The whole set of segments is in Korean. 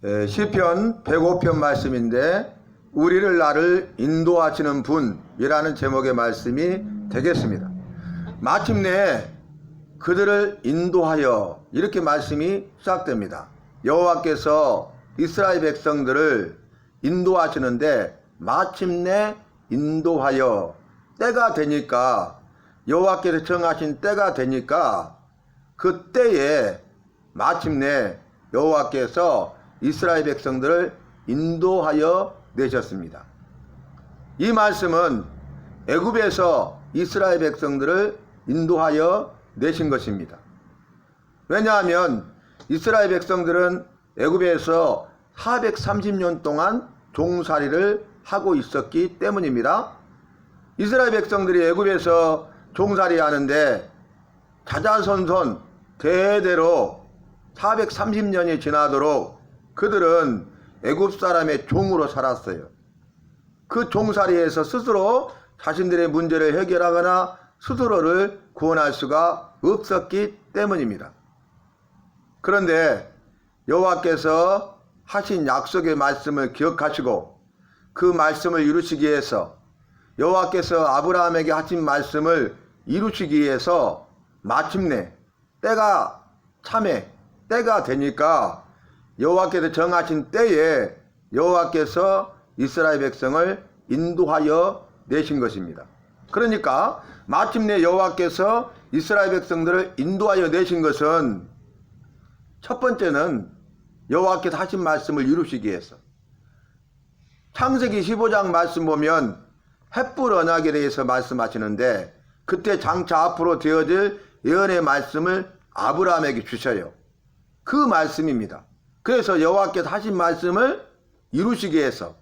시편 105편 말씀인데 우리를 나를 인도하시는 분이라는 제목의 말씀이 되겠습니다. 마침내 그들을 인도하여 이렇게 말씀이 시작됩니다. 여호와께서 이스라엘 백성들을 인도하시는데 마침내 인도하여 때가 되니까 여호와께서 정하신 때가 되니까 그 때에 마침내 여호와께서 이스라엘 백성들을 인도하여 내셨습니다. 이 말씀은 애굽에서 이스라엘 백성들을 인도하여 내신 것입니다. 왜냐하면 이스라엘 백성들은 애굽에서 430년 동안 종살이를 하고 있었기 때문입니다. 이스라엘 백성들이 애굽에서 종살이 하는데 자자손손 대대로 430년이 지나도록 그들은 애굽 사람의 종으로 살았어요. 그 종살이에서 스스로 자신들의 문제를 해결하거나 스스로를 구원할 수가 없었기 때문입니다. 그런데 여호와께서 하신 약속의 말씀을 기억하시고 그 말씀을 이루시기 위해서 여호와께서 아브라함에게 하신 말씀을 이루시기 위해서 마침내 때가 참에 때가 되니까 여호와께서 정하신 때에 여호와께서 이스라엘 백성을 인도하여 내신 것입니다. 그러니까 마침내 여호와께서 이스라엘 백성들을 인도하여 내신 것은 첫 번째는 여호와께서 하신 말씀을 이루시기 위해서. 창세기 15장 말씀 보면 햇불 언약에 대해서 말씀하시는데 그때 장차 앞으로 되어질 예언의 말씀을 아브라함에게 주셔요. 그 말씀입니다. 그래서 여호와께서 하신 말씀을 이루시기 위해서,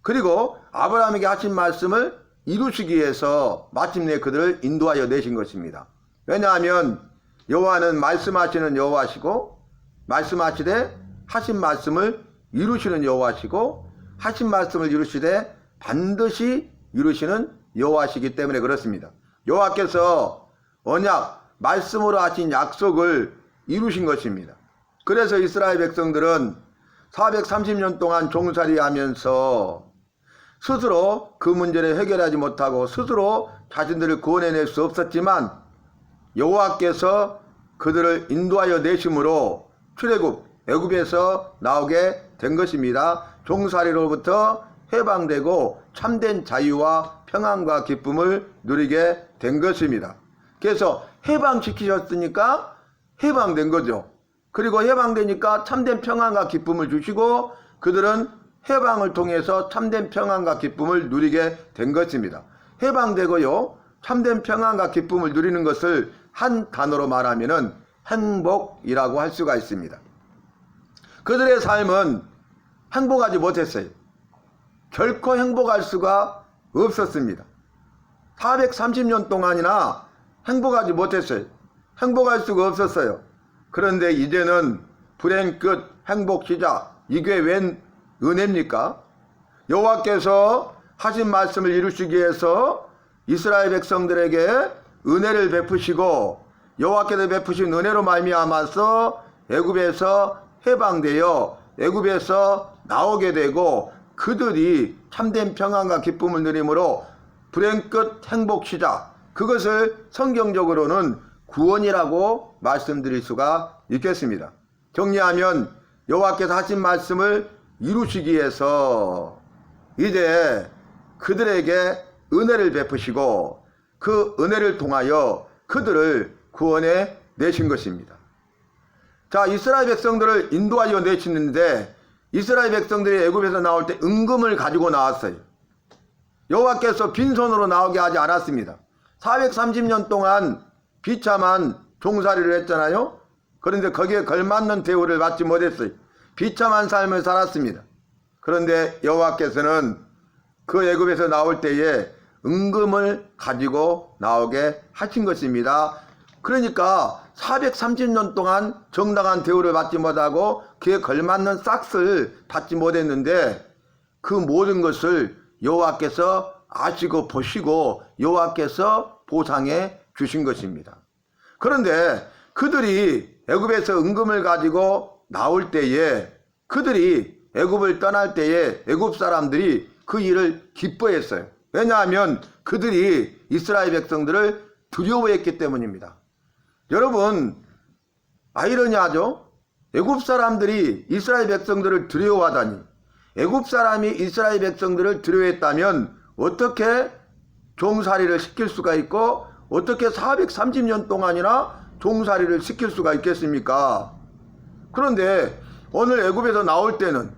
그리고 아브라함에게 하신 말씀을 이루시기 위해서 마침내 그들을 인도하여 내신 것입니다. 왜냐하면 여호와는 말씀하시는 여호와시고 말씀하시되 하신 말씀을 이루시는 여호와시고 하신 말씀을 이루시되 반드시 이루시는 여호와시기 때문에 그렇습니다. 여호와께서 언약 말씀으로 하신 약속을 이루신 것입니다. 그래서 이스라엘 백성들은 430년 동안 종살이 하면서 스스로 그 문제를 해결하지 못하고 스스로 자신들을 구원해낼 수 없었지만 여호와께서 그들을 인도하여 내심으로 출애굽 애굽에서 나오게 된 것입니다. 종살이로부터 해방되고 참된 자유와 평안과 기쁨을 누리게 된 것입니다. 그래서 해방시키셨으니까 해방된 거죠. 그리고 해방되니까 참된 평안과 기쁨을 주시고 그들은 해방을 통해서 참된 평안과 기쁨을 누리게 된 것입니다. 해방되고요, 참된 평안과 기쁨을 누리는 것을 한 단어로 말하면 행복이라고 할 수가 있습니다. 그들의 삶은 행복하지 못했어요. 결코 행복할 수가 없었습니다. 430년 동안이나 행복하지 못했어요. 행복할 수가 없었어요. 그런데 이제는 불행 끝 행복 시작. 이게 웬 은혜입니까? 여호와께서 하신 말씀을 이루시기 위해서 이스라엘 백성들에게 은혜를 베푸시고 여호와께서 베푸신 은혜로 말미암아서 애굽에서 해방되어 애굽에서 나오게 되고 그들이 참된 평안과 기쁨을 누림으로 불행 끝 행복 시작, 그것을 성경적으로는 구원이라고 말씀드릴 수가 있겠습니다. 정리하면 여호와께서 하신 말씀을 이루시기 위해서 이제 그들에게 은혜를 베푸시고 그 은혜를 통하여 그들을 구원해 내신 것입니다. 자, 이스라엘 백성들을 인도하여 내시는데 이스라엘 백성들이 애굽에서 나올 때 은금을 가지고 나왔어요. 여호와께서 빈손으로 나오게 하지 않았습니다. 430년 동안 비참한 종살이를 했잖아요. 그런데 거기에 걸맞는 대우를 받지 못했어요. 비참한 삶을 살았습니다. 그런데 여호와께서는 그 애굽에서 나올 때에 은금을 가지고 나오게 하신 것입니다. 그러니까 430년 동안 정당한 대우를 받지 못하고 그에 걸맞는 싹을 받지 못했는데 그 모든 것을 여호와께서 아시고 보시고 여호와께서 보상해 주신 것입니다. 그런데 그들이 애굽에서 은금을 가지고 나올 때에 그들이 애굽을 떠날 때에 애굽 사람들이 그 일을 기뻐했어요. 왜냐하면 그들이 이스라엘 백성들을 두려워했기 때문입니다. 여러분, 아이러니하죠? 애굽 사람들이 이스라엘 백성들을 두려워하다니, 애굽 사람이 이스라엘 백성들을 두려워했다면 어떻게 종살이를 시킬 수가 있고 어떻게 430년 동안이나 종살이를 시킬 수가 있겠습니까? 그런데 오늘 애굽에서 나올 때는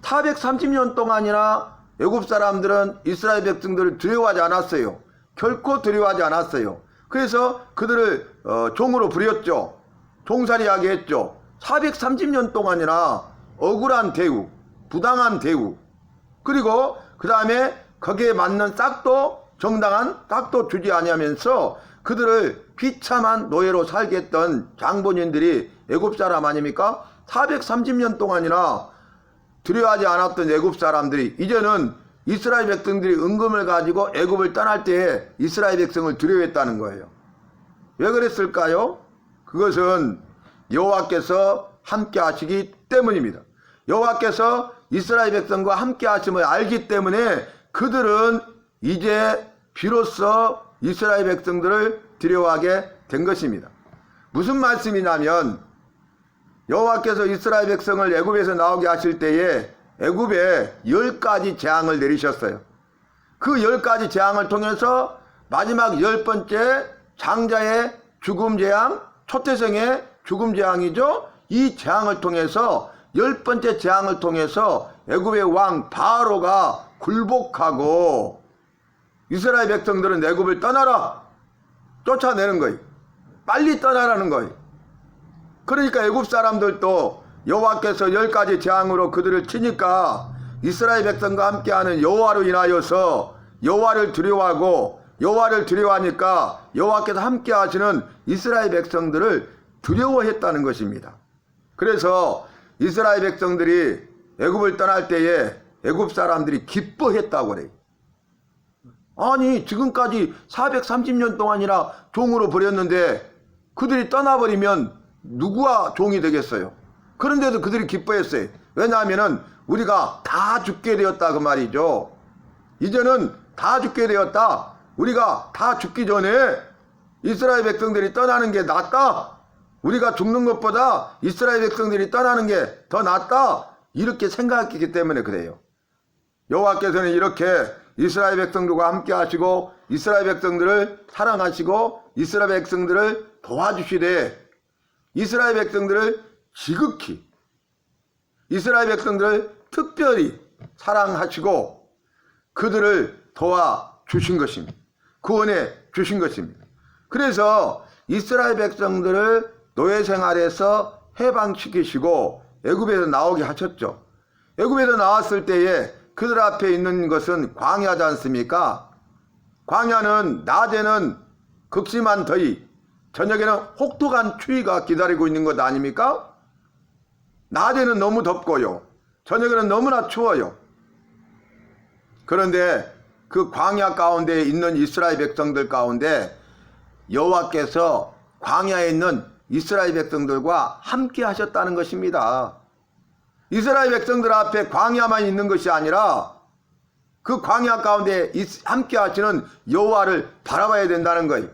430년 동안이나 애굽 사람들은 이스라엘 백성들을 두려워하지 않았어요. 결코 두려워하지 않았어요. 그래서 그들을 종으로 부렸죠. 종살이하게 했죠. 430년 동안이나 억울한 대우, 부당한 대우, 그리고 그 다음에 거기에 맞는 싹도, 정당한 싹도 주지 아니하면서 그들을 비참한 노예로 살게 했던 장본인들이 애굽 사람 아닙니까? 430년 동안이나 두려워하지 않았던 애굽 사람들이 이제는 이스라엘 백성들이 은금을 가지고 애굽을 떠날 때에 이스라엘 백성을 두려워했다는 거예요. 왜 그랬을까요? 그것은 여호와께서 함께 하시기 때문입니다. 여호와께서 이스라엘 백성과 함께 하심을 알기 때문에 그들은 이제 비로소 이스라엘 백성들을 두려워하게 된 것입니다. 무슨 말씀이냐면 여호와께서 이스라엘 백성을 애굽에서 나오게 하실 때에 애굽에 10가지 재앙을 내리셨어요. 그 10가지 재앙을 통해서 마지막 10번째 장자의 죽음 재앙, 초태생의 죽음 재앙이죠. 이 재앙을 통해서 10번째 재앙을 통해서 애굽의 왕 바로가 굴복하고 이스라엘 백성들은 애굽을 떠나라, 쫓아내는 거예요. 빨리 떠나라는 거예요. 그러니까 애굽 사람들도 여호와께서 10가지 재앙으로 그들을 치니까 이스라엘 백성과 함께하는 여호와로 인하여서 여호와를 두려워하고, 여호와를 두려워하니까 여호와께서 함께 하시는 이스라엘 백성들을 두려워했다는 것입니다. 그래서 이스라엘 백성들이 애굽을 떠날 때에 애굽 사람들이 기뻐했다고 그래요. 아니, 지금까지 430년 동안이나 종으로 버렸는데 그들이 떠나버리면 누구와 종이 되겠어요? 그런데도 그들이 기뻐했어요. 왜냐하면 우리가 다 죽게 되었다 그 말이죠. 이제는 다 죽게 되었다. 우리가 다 죽기 전에 이스라엘 백성들이 떠나는 게 낫다. 우리가 죽는 것보다 이스라엘 백성들이 떠나는 게 더 낫다. 이렇게 생각했기 때문에 그래요. 여호와께서는 이렇게 이스라엘 백성들과 함께 하시고 이스라엘 백성들을 사랑하시고 이스라엘 백성들을 도와주시되 이스라엘 백성들을 지극히, 이스라엘 백성들을 특별히 사랑하시고 그들을 도와주신 것입니다. 구원해 주신 것입니다. 그래서 이스라엘 백성들을 노예 생활에서 해방시키시고 애굽에서 나오게 하셨죠. 애굽에서 나왔을 때에 그들 앞에 있는 것은 광야지 않습니까? 광야는 낮에는 극심한 더위, 저녁에는 혹독한 추위가 기다리고 있는 것 아닙니까? 낮에는 너무 덥고요, 저녁에는 너무나 추워요. 그런데 그 광야 가운데 있는 이스라엘 백성들 가운데 여호와께서 광야에 있는 이스라엘 백성들과 함께 하셨다는 것입니다. 이스라엘 백성들 앞에 광야만 있는 것이 아니라 그 광야 가운데 함께 하시는 여호와를 바라봐야 된다는 거예요.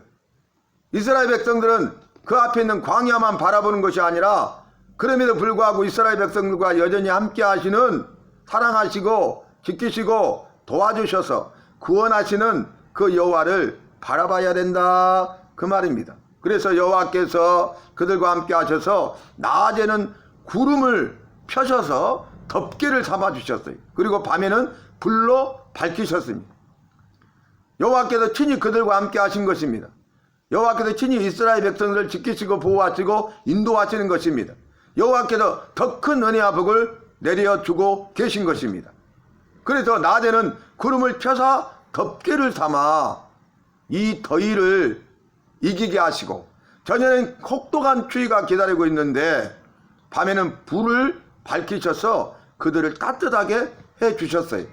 이스라엘 백성들은 그 앞에 있는 광야만 바라보는 것이 아니라 그럼에도 불구하고 이스라엘 백성들과 여전히 함께 하시는, 사랑하시고 지키시고 도와주셔서 구원하시는 그 여호와를 바라봐야 된다 그 말입니다. 그래서 여호와께서 그들과 함께 하셔서 낮에는 구름을 펴셔서 덮개를 삼아 주셨어요. 그리고 밤에는 불로 밝히셨습니다. 여호와께서 친히 그들과 함께 하신 것입니다. 여호와께서 친히 이스라엘 백성들을 지키시고 보호하시고 인도하시는 것입니다. 여호와께서 더 큰 은혜와 복을 내려주고 계신 것입니다. 그래서 낮에는 구름을 펴서 덮개를 삼아 이 더위를 이기게 하시고, 저녁에는 혹독한 추위가 기다리고 있는데 밤에는 불을 밝히셔서 그들을 따뜻하게 해주셨어요.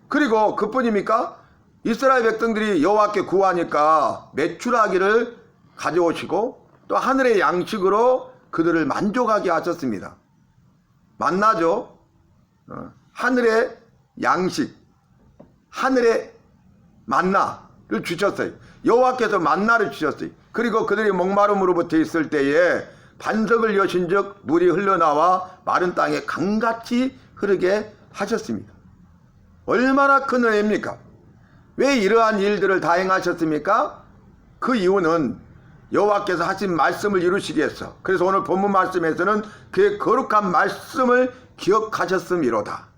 그리고 그뿐입니까? 이스라엘 백성들이 여호와께 구하니까 메추라기를 가져오시고 또 하늘의 양식으로 그들을 만족하게 하셨습니다. 만나죠. 하늘의 양식, 하늘의 만나를 주셨어요. 여호와께서 만나를 주셨어요. 그리고 그들이 목마름으로부터 있을 때에 반석을 여신즉 물이 흘러나와 마른 땅에 강같이 흐르게 하셨습니다. 얼마나 큰 은혜입니까? 왜 이러한 일들을 다 행하셨습니까? 그 이유는 여호와께서 하신 말씀을 이루시기 위해서. 그래서 오늘 본문 말씀에서는 그의 거룩한 말씀을 기억하셨음이로다.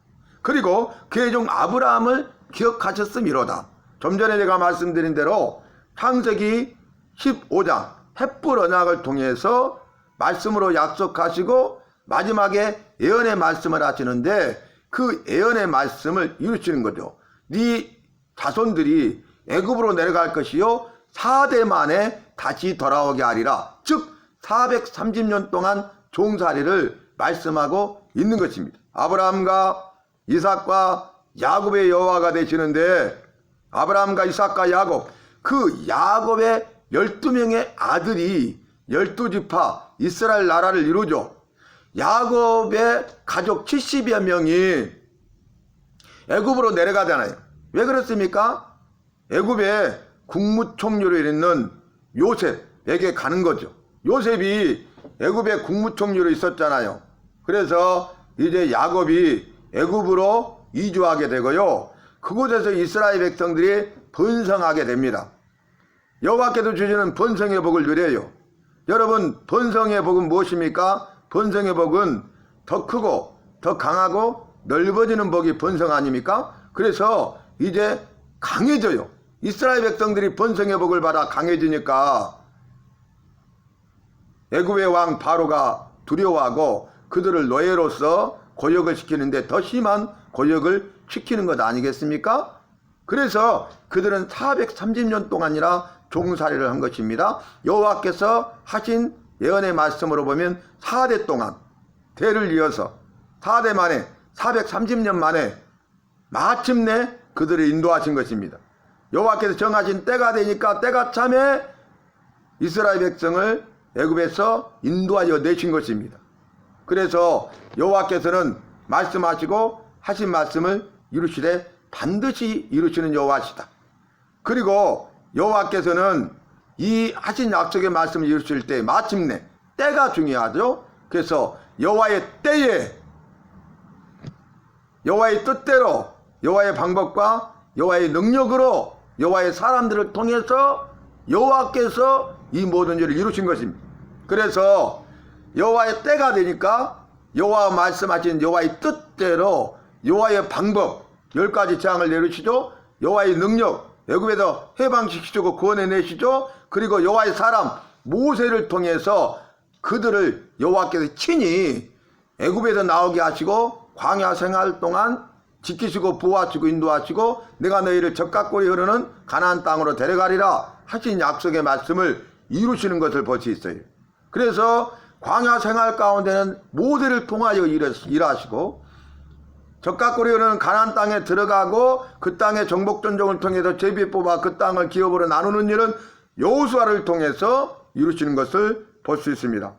그리고 그의 종 아브라함을 기억하셨음이로다. 좀 전에 제가 말씀드린 대로 창세기 15장 햇불 언약을 통해서 말씀으로 약속하시고 마지막에 예언의 말씀을 하시는데 그 예언의 말씀을 이루시는 거죠. 네 자손들이 애굽으로 내려갈 것이요 4대 만에 다시 돌아오게 하리라. 즉 430년 동안 종살이를 말씀하고 있는 것입니다. 아브라함과 이삭과 야곱의 여호와가 되시는데 아브라함과 이삭과 야곱, 그 야곱의 12명의 아들이 12지파 이스라엘 나라를 이루죠. 야곱의 가족 70여 명이 애굽으로 내려가잖아요. 왜 그렇습니까? 애굽에 국무총리로 있는 요셉에게 가는 거죠. 요셉이 애굽의 국무총리로 있었잖아요. 그래서 이제 야곱이 애굽으로 이주하게 되고요. 그곳에서 이스라엘 백성들이 번성하게 됩니다. 여호와께서 주시는 번성의 복을 누려요. 여러분, 번성의 복은 무엇입니까? 번성의 복은 더 크고 더 강하고 넓어지는 복이 번성 아닙니까? 그래서 이제 강해져요. 이스라엘 백성들이 번성의 복을 받아 강해지니까 애굽의 왕 바로가 두려워하고 그들을 노예로서 고역을 시키는데 더 심한 고역을 시키는 것 아니겠습니까? 그래서 그들은 430년 동안이나 종살이를 한 것입니다. 여호와께서 하신 예언의 말씀으로 보면 4대 동안 대를 이어서 4대 만에 430년 만에 마침내 그들을 인도하신 것입니다. 여호와께서 정하신 때가 되니까 때가 참에 이스라엘 백성을 애굽에서 인도하여 내신 것입니다. 그래서 여호와께서는 말씀하시고 하신 말씀을 이루시되 반드시 이루시는 여호와시다. 그리고 여호와께서는 이 하신 약속의 말씀을 이루실 때 마침내 때가 중요하죠. 그래서 여호와의 때에 여호와의 뜻대로 여호와의 방법과 여호와의 능력으로 여호와의 사람들을 통해서 여호와께서 이 모든 일을 이루신 것입니다. 그래서 여호와의 때가 되니까 여호와 말씀하신 여호와의 뜻대로 여호와의 방법 10가지 재앙을 내리시죠. 여호와의 능력 애굽에서 해방시키시고 구원해내시죠. 그리고 여호와의 사람 모세를 통해서 그들을 여호와께서 친히 애굽에서 나오게 하시고 광야 생활 동안 지키시고 보호하시고 인도하시고 내가 너희를 적각골이 흐르는 가나안 땅으로 데려가리라 하신 약속의 말씀을 이루시는 것을 볼 수 있어요. 그래서 광야 생활 가운데는 모세를 통하여 일하시고 적각골이 흐르는 가나안 땅에 들어가고 그 땅의 정복전종을 통해서 제비 뽑아 그 땅을 기업으로 나누는 일은 여호수아를 통해서 이루시는 것을 볼 수 있습니다.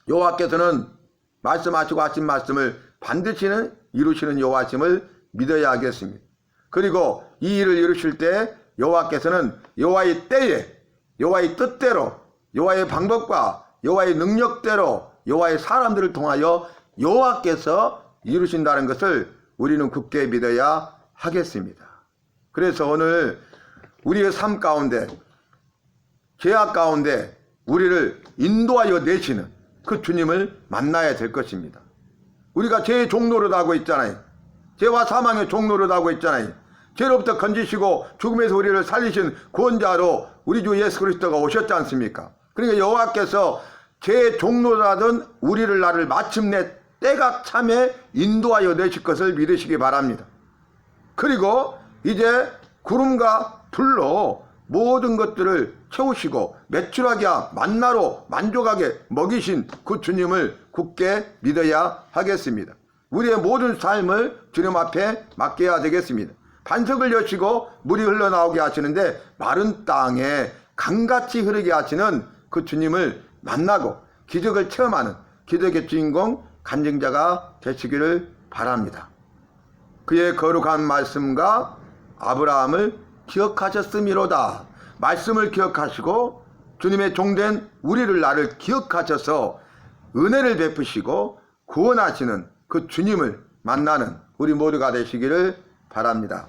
여호와께서는 말씀하시고 하신 말씀을 반드시 이루시는 여호와심을 믿어야 하겠습니다. 그리고 이 일을 이루실 때 여호와께서는 여호와의 때에 여호와의 뜻대로 여호와의 방법과 여호와의 능력대로 여호와의 사람들을 통하여 여호와께서 이루신다는 것을 우리는 굳게 믿어야 하겠습니다. 그래서 오늘 우리의 삶 가운데 죄악 가운데 우리를 인도하여 내시는 그 주님을 만나야 될 것입니다. 우리가 죄의 종노릇 하고 있잖아요. 죄와 사망의 종노릇 하고 있잖아요. 죄로부터 건지시고 죽음에서 우리를 살리신 구원자로 우리 주 예수 그리스도가 오셨지 않습니까? 그러니까 여호와께서 죄의 종노릇하던 우리를 나를 마침내 때가 참에 인도하여 내실 것을 믿으시기 바랍니다. 그리고 이제 구름과 불로 모든 것들을 채우시고 매출하게 만나로 만족하게 먹이신 그 주님을 굳게 믿어야 하겠습니다. 우리의 모든 삶을 주님 앞에 맡겨야 되겠습니다. 반석을 여시고 물이 흘러나오게 하시는데 마른 땅에 강같이 흐르게 하시는 그 주님을 만나고 기적을 체험하는 기적의 주인공 간증자가 되시기를 바랍니다. 그의 거룩한 말씀과 아브라함을 기억하셨음이로다. 말씀을 기억하시고 주님의 종된 우리를 나를 기억하셔서 은혜를 베푸시고 구원하시는 그 주님을 만나는 우리 모두가 되시기를 바랍니다.